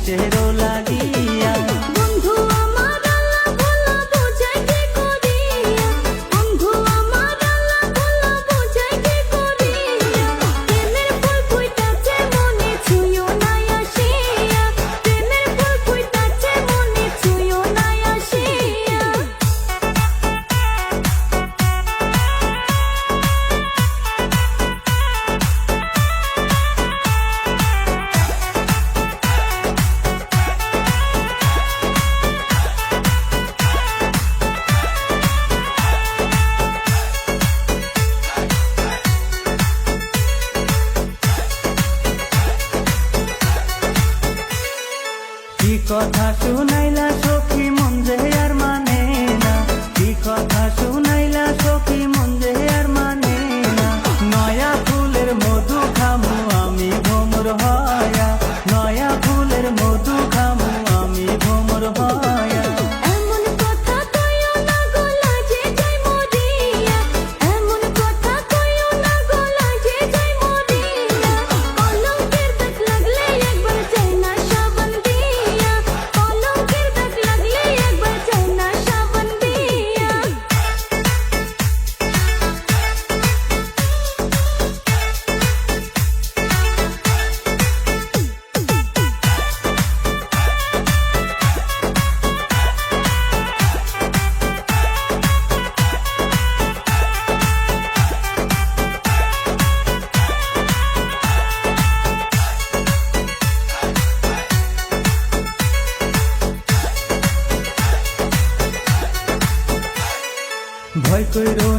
কিসের লাগিয়া। বন্ধু আমার আল্লাহ ভোলা বুঝাই কি করিয়া, বন্ধু আমার আল্লাহ ভোলা বুঝাই কি করিয়া। প্রেমের ফুল ফুইতাছে মনে ছুঁয়ো না আসিয়া, প্রেমের ফুল ফুইতাছে মনে ছুঁয়ো না আসিয়া। কি কথা শুনাইলা সখী মন যে আর মানে না, কি কথা শুনাইলা সখী মন যে আর মানে না। নয়া ফুলের মধু খামু আমি ভ্রমর হয়া, নয়া ফুলের মধু খামু আমি ভ্রমর হয়া। এমন কথা কইও না গলা যে যাই মরিয়া, এমন কথা কইও না গলা যে যাই মরিয়া। কলঙ্কের দাগ লাগলে একবার চাই না সাবান দিয়া, কলঙ্কের দাগ লাগলে একবার চাই না সাবান দিয়া। ভয় কইরো